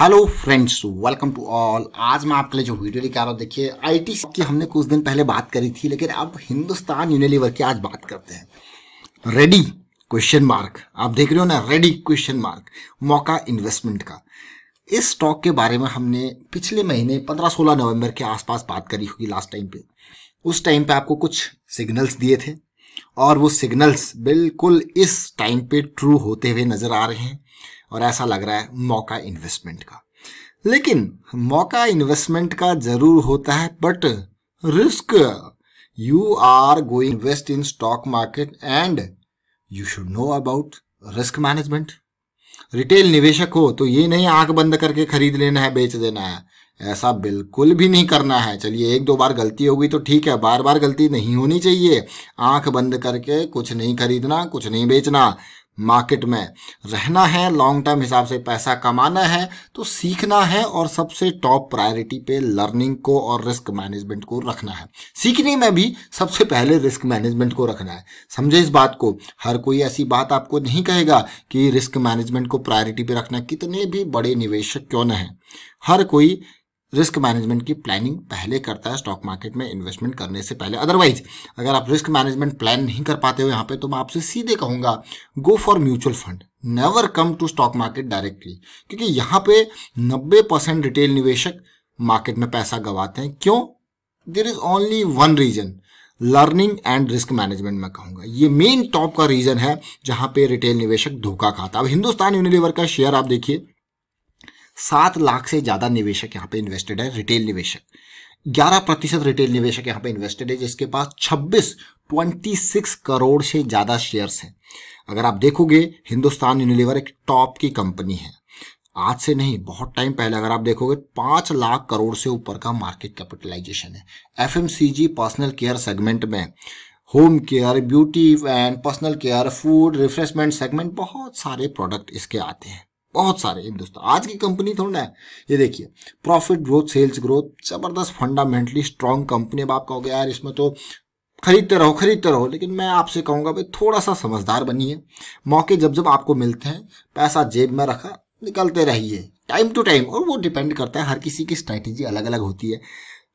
Hello friends, welcome to all. आज मैं आपके लिए जो वीडियो लेकर आ रहा हूँ, देखिए आईटी की हमने कुछ दिन पहले बात करी थी, लेकिन अब हिंदुस्तान यूनिलीवर की आज बात करते हैं। रेडी क्वेश्चन मार्क, आप देख रहे हो ना, रेडी क्वेश्चन मार्क, मौका इन्वेस्टमेंट का। इस स्टॉक के बारे में हमने पिछले महीने 15-16 नवंबर के आसपास बात करी होगी लास्ट टाइम पे। उस टाइम पे आपको कुछ सिग्नल्स दिए थे और वो सिग्नल्स बिल्कुल इस टाइम पे ट्रू होते हुए नजर आ रहे हैं और ऐसा लग रहा है मौका इन्वेस्टमेंट का। लेकिन मौका इन्वेस्टमेंट का जरूर होता है, but risk, you are going invest in stock market and you should know about risk management. Retail निवेशक हो तो ये नहीं आंख बंद करके खरीद लेना है, बेच देना है, ऐसा बिल्कुल भी नहीं करना है। चलिए एक दो बार गलती हो गई तो ठीक है, बार बार गलती नहीं होनी चाहिए। आंख बंद करके कुछ नहीं खरीदना, कुछ नहीं बेचना। मार्केट में रहना है, लॉन्ग टर्म हिसाब से पैसा कमाना है तो सीखना है, और सबसे टॉप प्रायोरिटी पे लर्निंग को और रिस्क मैनेजमेंट को रखना है। सीखने में भी सबसे पहले रिस्क मैनेजमेंट को रखना है। समझे इस बात को। हर कोई ऐसी बात आपको नहीं कहेगा कि रिस्क मैनेजमेंट को प्रायोरिटी पे रखना, कितने भी बड़े निवेशक क्यों न है, हर कोई रिस्क मैनेजमेंट की प्लानिंग पहले करता है स्टॉक मार्केट में इन्वेस्टमेंट करने से पहले। अदरवाइज अगर आप रिस्क मैनेजमेंट प्लान नहीं कर पाते हो यहाँ पे, तो मैं आपसे सीधे कहूंगा go for mutual fund, never come to stock market directly. क्योंकि यहाँ पे 90% रिटेल निवेशक मार्केट में पैसा गंवाते हैं। क्यों? There is only one reason, learning and risk management. मैं कहूंगा ये मेन टॉप का रीजन है जहां पे रिटेल निवेशक धोखा खाता। अब हिंदुस्तान यूनिलीवर का शेयर आप देखिए, 7 लाख से ज्यादा निवेशक यहाँ पे इन्वेस्टेड है। रिटेल निवेशक 11% रिटेल निवेशक यहाँ पे इन्वेस्टेड है, जिसके पास 26 करोड़ से ज्यादा शेयर्स हैं। अगर आप देखोगे, हिंदुस्तान यूनिलीवर एक टॉप की कंपनी है। आज से नहीं, बहुत टाइम पहले अगर आप देखोगे 5 लाख करोड़ से ऊपर का मार्केट कैपिटलाइजेशन है। एफएमसीजी पर्सनल केयर सेगमेंट में, home care, beauty and personal care, food, refreshment segment, बहुत सारे प्रोडक्ट इसके आते हैं, बहुत सारे। हिंदुस्तान आज की कंपनी थोड़ा है। ये देखिए प्रॉफिट ग्रोथ, सेल्स ग्रोथ, जबरदस्त, फंडामेंटली स्ट्रॉन्ग कंपनी। अब आप कहोगे यार इसमें तो खरीदते रहो, लेकिन मैं आपसे कहूंगा भाई थोड़ा सा समझदार बनिए। मौके जब जब आपको मिलते हैं, पैसा जेब में रखा, निकलते रहिए टाइम टू टाइम। और वो डिपेंड करता है, हर किसी की स्ट्रैटेजी अलग अलग होती है।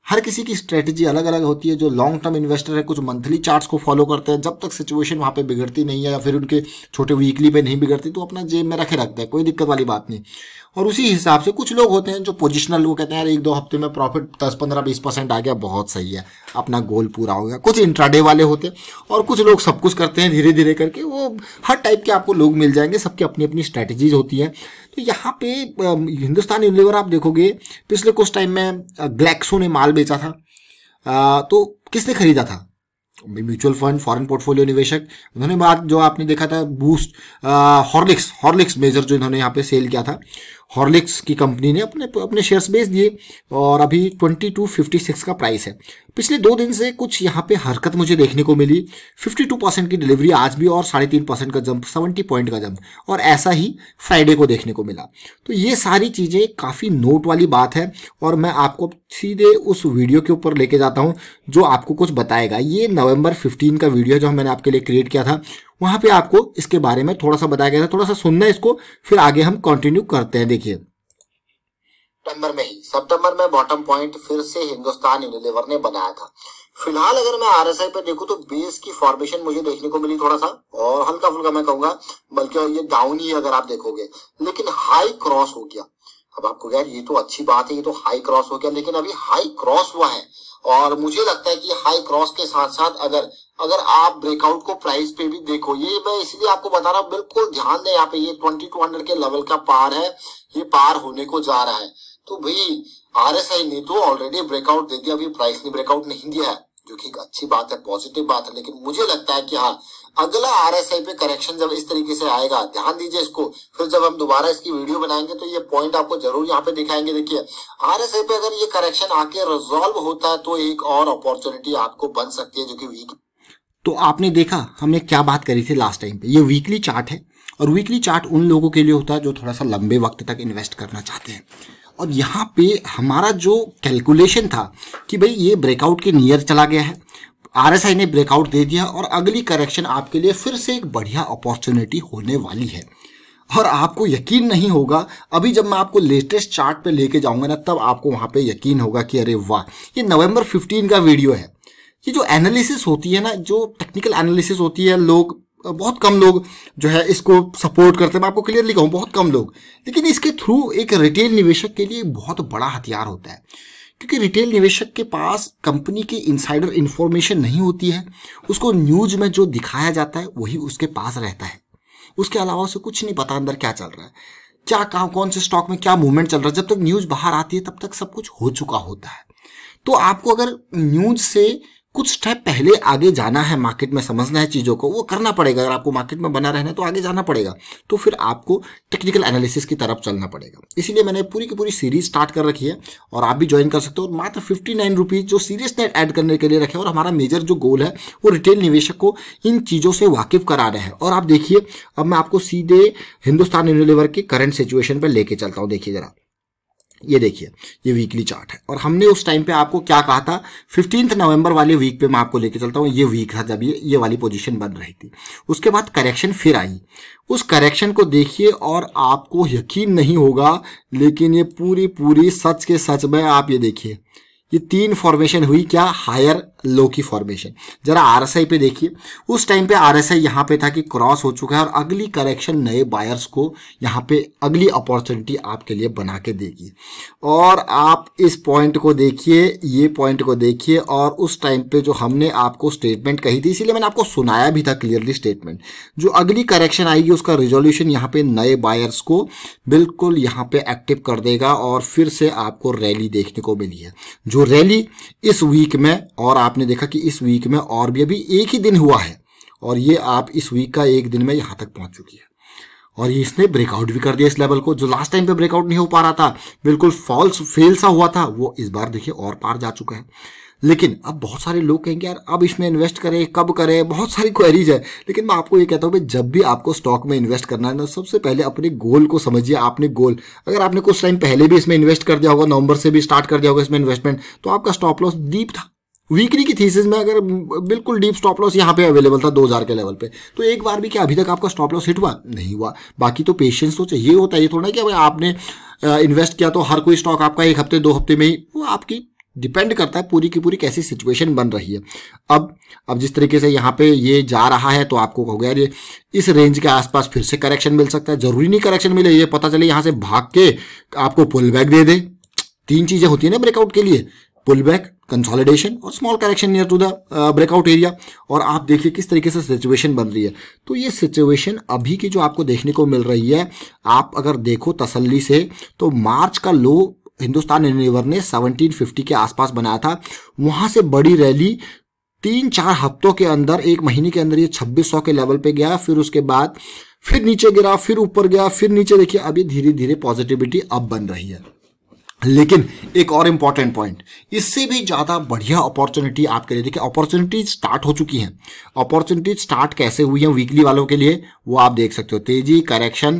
हर किसी की स्ट्रेटजी अलग अलग होती है। जो लॉन्ग टर्म इन्वेस्टर है, कुछ मंथली चार्ट्स को फॉलो करते हैं। जब तक सिचुएशन वहां पे बिगड़ती नहीं है या फिर उनके छोटे वीकली पे नहीं बिगड़ती, तो अपना जेब में रखते हैं, कोई दिक्कत वाली बात नहीं। और उसी हिसाब से कुछ लोग होते हैं जो पोजिशनल, वो कहते हैं यार 1-2 हफ्ते में प्रॉफिट 10-15-20% आ गया, बहुत सही है, अपना गोल पूरा हो गया। कुछ इंट्राडे वाले होते हैं, और कुछ लोग सब कुछ करते हैं धीरे धीरे करके। वो हर टाइप के आपको लोग मिल जाएंगे, सबकी अपनी अपनी स्ट्रैटेजीज होती है। तो यहाँ पे हिंदुस्तान यूनिलीवर आप देखोगे, पिछले कुछ टाइम में ग्लैक्सो ने माल बेचा था, तो किसने खरीदा था? म्यूचुअल फंड, फॉरेन पोर्टफोलियो निवेशक। उन्होंने बात जो आपने देखा था, बूस्ट, हॉर्लिक्स मेजर जो इन्होंने यहाँ पे सेल किया था, हॉर्लिक्स की कंपनी ने अपने शेयर्स बेच दिए और अभी 2256 का प्राइस है। पिछले 2 दिन से कुछ यहाँ पे हरकत मुझे देखने को मिली। 52% की डिलीवरी आज भी, और 3.5% का जंप, 70 पॉइंट का जंप, और ऐसा ही फ्राइडे को देखने को मिला। तो ये सारी चीजें काफी नोट वाली बात है, और मैं आपको सीधे उस वीडियो के ऊपर लेके जाता हूं जो आपको कुछ बताएगा। ये नवंबर 15 का वीडियो जो मैंने आपके लिए क्रिएट किया था, वहां पे आपको इसके बारे में थोड़ा सा बताया गया था। थोड़ा सा सुनना है इसको, फिर आगे हम कंटिन्यू करते हैं। देखिए, सितंबर में बॉटम पॉइंट फिर से हिंदुस्तान यूनिलीवर ने बनाया था। फिलहाल अगर मैं आरएसआई पे देखूं तो बेस की फॉर्मेशन मुझे देखने को मिली थोड़ा सा, और हल्का फुल्का मैं कहूंगा, बल्कि ये डाउन ही अगर आप देखोगे, लेकिन हाई क्रॉस हो गया। अब आपको यार ये तो अच्छी बात है, ये तो हाई क्रॉस हो गया, लेकिन अभी हाई क्रॉस हुआ है, और मुझे लगता है कि हाई क्रॉस के साथ साथ अगर आप ब्रेकआउट को प्राइस पे भी देखो, ये मैं इसलिए आपको बता रहा हूँ, बिल्कुल ध्यान दें। यहाँ पे ये 2200 के लेवल का पार है, ये पार होने को जा रहा है। तो भाई आरएसआई ने तो ऑलरेडी ब्रेकआउट दे दिया, अभी प्राइस ने ब्रेकआउट नहीं दिया है, जो कि एक अच्छी बात है, पॉजिटिव बात है। लेकिन मुझे लगता है कि हाँ, अगला आरएसआई पे करेक्शन जब इस तरीके से आएगा, ध्यान दीजिए इसको, फिर जब हम दोबारा इसकी वीडियो बनाएंगे तो ये पॉइंट आपको जरूर यहाँ पे दिखाएंगे। देखिए आरएसआई पे अगर ये करेक्शन आके रिजॉल्व होता है तो एक और अपॉर्चुनिटी आपको बन सकती है, जो कि वीक। तो आपने देखा हमने क्या बात करी थी लास्ट टाइम पे। ये वीकली चार्ट है, और वीकली चार्ट उन लोगों के लिए होता है जो थोड़ा सा लंबे वक्त तक इन्वेस्ट करना चाहते हैं। और यहाँ पे हमारा जो कैलकुलेशन था कि भाई ये ब्रेकआउट के नियर चला गया है, आरएसआई ने ब्रेकआउट दे दिया, और अगली करेक्शन आपके लिए फिर से एक बढ़िया अपॉर्चुनिटी होने वाली है। और आपको यकीन नहीं होगा, अभी जब मैं आपको लेटेस्ट चार्ट पे लेके जाऊंगा ना, तब आपको वहां पे यकीन होगा कि अरे वाह, ये नवंबर 15 का वीडियो है। ये जो एनालिसिस होती है ना, जो टेक्निकल एनालिसिस होती है, लोग बहुत कम लोग जो है इसको सपोर्ट करते हैं, मैं आपको क्लियरली कहूँ बहुत कम लोग, लेकिन इसके थ्रू एक रिटेल निवेशक के लिए बहुत बड़ा हथियार होता है, क्योंकि रिटेल निवेशक के पास कंपनी की इनसाइडर इंफॉर्मेशन नहीं होती है। उसको न्यूज में जो दिखाया जाता है वही उसके पास रहता है, उसके अलावा उसे कुछ नहीं पता अंदर क्या चल रहा है, क्या कहाँ कौन से स्टॉक में क्या मूवमेंट चल रहा है। जब तक न्यूज बाहर आती है तब तक सब कुछ हो चुका होता है। तो आपको अगर न्यूज से कुछ स्टेप पहले आगे जाना है, मार्केट में समझना है चीज़ों को, वो करना पड़ेगा। अगर आपको मार्केट में बना रहना है तो आगे जाना पड़ेगा, तो फिर आपको टेक्निकल एनालिसिस की तरफ चलना पड़ेगा। इसीलिए मैंने पूरी की पूरी सीरीज स्टार्ट कर रखी है और आप भी ज्वाइन कर सकते हो। मात्र 59 रुपीज़ जो सीरियस नेट ऐड करने के लिए रखे, और हमारा मेजर जो गोल है वो रिटेल निवेशक को इन चीज़ों से वाकिफ कराना है। और आप देखिए, अब मैं आपको सीधे हिंदुस्तान यूनिलीवर की करंट सिचुएशन पर लेके चलता हूँ। देखिए जरा, ये देखिए, ये वीकली चार्ट है और हमने उस टाइम पे आपको क्या कहा था, 15 नवंबर वाले वीक पे मैं आपको लेके चलता हूँ। ये वीक था जब ये वाली पोजीशन बन रही थी। उसके बाद करेक्शन फिर आई, उस करेक्शन को देखिए और आपको यकीन नहीं होगा, लेकिन ये पूरी सच के सच में आप ये देखिए, ये 3 फॉर्मेशन हुई, क्या, हायर लो की फॉर्मेशन। जरा आरएसआई पे देखिए, उस टाइम पे आरएसआई यहाँ पे था कि क्रॉस हो चुका है और अगली करेक्शन नए बायर्स को यहाँ पे अगली अपॉर्चुनिटी आपके लिए बना के देगी। और आप इस पॉइंट को देखिए, ये पॉइंट को देखिए, और उस टाइम पे जो हमने आपको स्टेटमेंट कही थी, इसीलिए मैंने आपको सुनाया भी था क्लियरली स्टेटमेंट, जो अगली करेक्शन आएगी उसका रिजोल्यूशन यहाँ पे नए बायर्स को बिल्कुल यहाँ पे एक्टिव कर देगा और फिर से आपको रैली देखने को मिली है। जो रैली इस वीक में, और आपने देखा कि इस वीक में और भी अभी एक ही दिन हुआ है और ये आप इस वीक का एक दिन में यहां तक पहुंच चुकी है और ये इसने ब्रेकआउट भी कर दिया इस लेवल को। जो लास्ट टाइम पे ब्रेकआउट नहीं हो पा रहा था, बिल्कुल फॉल्स फेल सा हुआ था, वो इस बार देखिए और पार जा चुका है। लेकिन अब बहुत सारे लोग कहेंगे यार अब इसमें इन्वेस्ट करें, कब करें, बहुत सारी क्वेरीज है। लेकिन मैं आपको ये कहता हूँ भाई, जब भी आपको स्टॉक में इन्वेस्ट करना है ना, सबसे पहले अपने गोल को समझिए। आपने गोल, अगर आपने कुछ टाइम पहले भी इसमें इन्वेस्ट कर दिया होगा, नवंबर से भी स्टार्ट कर दिया होगा इसमें इन्वेस्टमेंट, तो आपका स्टॉप लॉस डीप था। वीकली की थीसिस में अगर बिल्कुल डीप स्टॉप लॉस यहाँ पे अवेलेबल था 2000 के लेवल पे, तो एक बार भी क्या अभी तक आपका स्टॉप लॉस हिट हुआ नहीं हुआ। बाकी तो पेशेंस तो चाहिए होता है, ये थोड़ा कि भाई आपने इन्वेस्ट किया तो हर कोई स्टॉक आपका 1 हफ्ते 2 हफ्ते में ही, वो आपकी डिपेंड करता है पूरी की पूरी कैसी सिचुएशन बन रही है। अब जिस तरीके से यहाँ पे ये जा रहा है, तो आपको हो गया ये इस रेंज के आसपास फिर से करेक्शन मिल सकता है। जरूरी नहीं करेक्शन मिले, ये पता चले यहाँ से भाग के आपको पुल बैक दे दे। 3 चीजें होती है ना ब्रेकआउट के लिए, पुल बैक, कंसोलिडेशन और small correction near to the breakout area. और आप देखिए किस तरीके से सिचुएशन बन रही है। तो ये सिचुएशन अभी की जो आपको देखने को मिल रही है, आप अगर देखो तसल्ली से, तो मार्च का लो हिंदुस्तान यूनिलीवर ने 1750 के आसपास बनाया था। वहां से बड़ी रैली 3-4 हफ्तों के अंदर, 1 महीने के अंदर ये 2600 के लेवल पे गया, फिर उसके बाद फिर नीचे गिरा, फिर ऊपर गया, फिर नीचे। देखिए अभी धीरे धीरे पॉजिटिविटी अब बन रही है। लेकिन एक और इंपॉर्टेंट पॉइंट, इससे भी ज्यादा बढ़िया अपॉर्चुनिटी आपके लिए, देखिए अपॉर्चुनिटी स्टार्ट हो चुकी हैं। अपॉर्चुनिटी स्टार्ट कैसे हुई है वीकली वालों के लिए, वो आप देख सकते हो। तेजी, करेक्शन,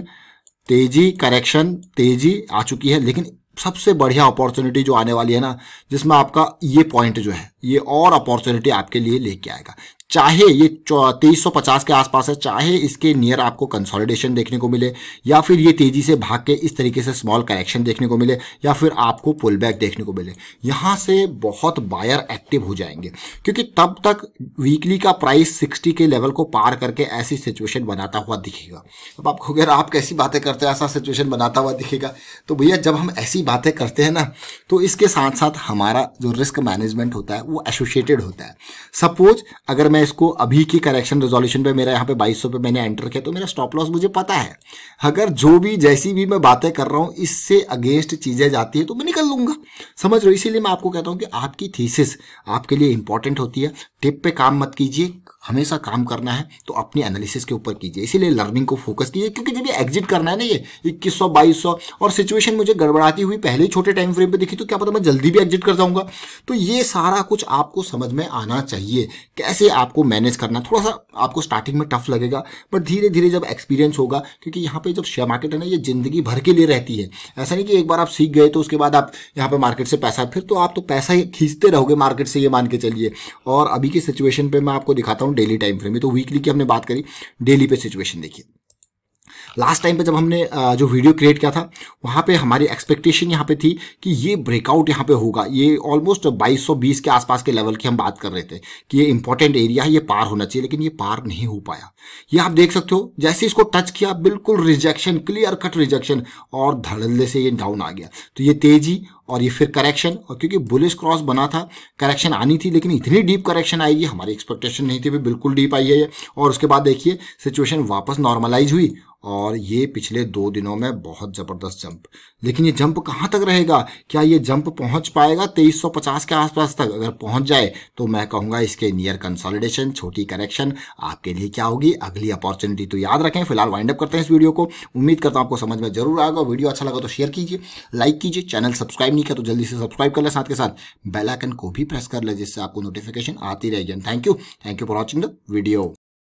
तेजी, करेक्शन, तेजी आ चुकी है। लेकिन सबसे बढ़िया अपॉर्चुनिटी जो आने वाली है ना, जिसमें आपका ये पॉइंट जो है, ये और अपॉर्चुनिटी आपके लिए लेके आएगा। चाहे ये 2350 के आसपास है, चाहे इसके नियर आपको कंसोलिडेशन देखने को मिले, या फिर ये तेजी से भाग के इस तरीके से स्मॉल करेक्शन देखने को मिले, या फिर आपको पुल बैक देखने को मिले, यहां से बहुत बायर एक्टिव हो जाएंगे। क्योंकि तब तक वीकली का प्राइस 60 के लेवल को पार करके ऐसी सिचुएशन बनाता हुआ दिखेगा। अब आपको अगर आप कैसी बातें करते हैं, ऐसा सिचुएशन बनाता हुआ दिखेगा, तो भैया जब हम ऐसी बातें करते हैं ना, तो इसके साथ साथ हमारा जो रिस्क मैनेजमेंट होता है वो एसोसिएटेड होता है। सपोज अगर मैं इसको अभी की करेक्शन रेजोल्यूशन पे, मेरा यहाँ पे 2200 पे मैंने एंटर किया, तो मेरा स्टॉप लॉस मुझे पता है। अगर जो भी जैसी भी मैं बातें कर रहा हूँ इससे अगेंस्ट चीजें जाती है तो मैं निकल लूंगा, समझ रहे हो। इसीलिए मैं आपको कहता हूँ कि आपकी थीसिस आपके लिए इंपॉर्टेंट होती है। टिप पे काम मत कीजिए, हमेशा काम करना है तो अपनी एनालिसिस के ऊपर कीजिए। इसीलिए लर्निंग को फोकस कीजिए, क्योंकि जब ये एग्जिट करना है ना, ये 2100 2200 और सिचुएशन मुझे गड़बड़ाती हुई पहले ही छोटे टाइम फ्रेम पे दिखी, तो क्या पता मैं जल्दी भी एग्जिट कर जाऊंगा। तो ये सारा कुछ आपको समझ में आना चाहिए, कैसे आपको मैनेज करना। थोड़ा सा आपको स्टार्टिंग में टफ लगेगा, बट धीरे धीरे जब एक्सपीरियंस होगा, क्योंकि यहाँ पे जब शेयर मार्केट है ना, ये जिंदगी भर के लिए रहती है। ऐसा नहीं कि एक बार आप सीख गए तो उसके बाद आप यहाँ पे मार्केट से पैसा, फिर तो आप तो पैसा ही खींचते रहोगे मार्केट से, ये मान के चलिए। और अभी की सिचुएशन पे मैं आपको दिखाता हूँ डेली टाइम फ्रेम में। तो वीकली की हमने बात करी, डेली पे सिचुएशन देखिए। लास्ट टाइम पे जब हमने जो वीडियो क्रिएट किया था वहाँ पे हमारी एक्सपेक्टेशन यहाँ पे थी कि ये ब्रेकआउट यहाँ पे होगा, ये ऑलमोस्ट 2220 के आसपास के लेवल की हम बात कर रहे थे कि ये इंपॉर्टेंट एरिया है, ये पार होना चाहिए, लेकिन ये पार नहीं हो पाया। ये आप देख सकते हो जैसे इसको टच किया बिल्कुल रिजेक्शन, क्लियर कट रिजेक्शन, और धड़ल्ले से ये डाउन आ गया। तो ये तेजी और ये फिर करेक्शन, और क्योंकि बुलिश क्रॉस बना था, करेक्शन आनी थी, लेकिन इतनी डीप करेक्शन आएगी हमारी एक्सपेक्टेशन नहीं थी, बिल्कुल डीप आई है ये। और उसके बाद देखिए सिचुएशन वापस नॉर्मलाइज हुई और ये पिछले 2 दिनों में बहुत जबरदस्त जंप। लेकिन ये जंप कहाँ तक रहेगा, क्या ये जंप पहुंच पाएगा 2350 के आसपास तक? अगर पहुंच जाए तो मैं कहूंगा इसके नियर कंसोलिडेशन, छोटी करेक्शन आपके लिए क्या होगी, अगली अपॉर्चुनिटी। तो याद रखें, फिलहाल वाइंड अप करते हैं इस वीडियो को। उम्मीद करता हूं आपको समझ में जरूर आएगा। वीडियो अच्छा लगा तो शेयर कीजिए, लाइक कीजिए, चैनल सब्सक्राइब नहीं किया तो जल्दी से सब्सक्राइब कर ले, साथ के साथ बेल आइकन को भी प्रेस कर ले जिससे आपको नोटिफिकेशन आती रहेगी। Thank you for watching the video.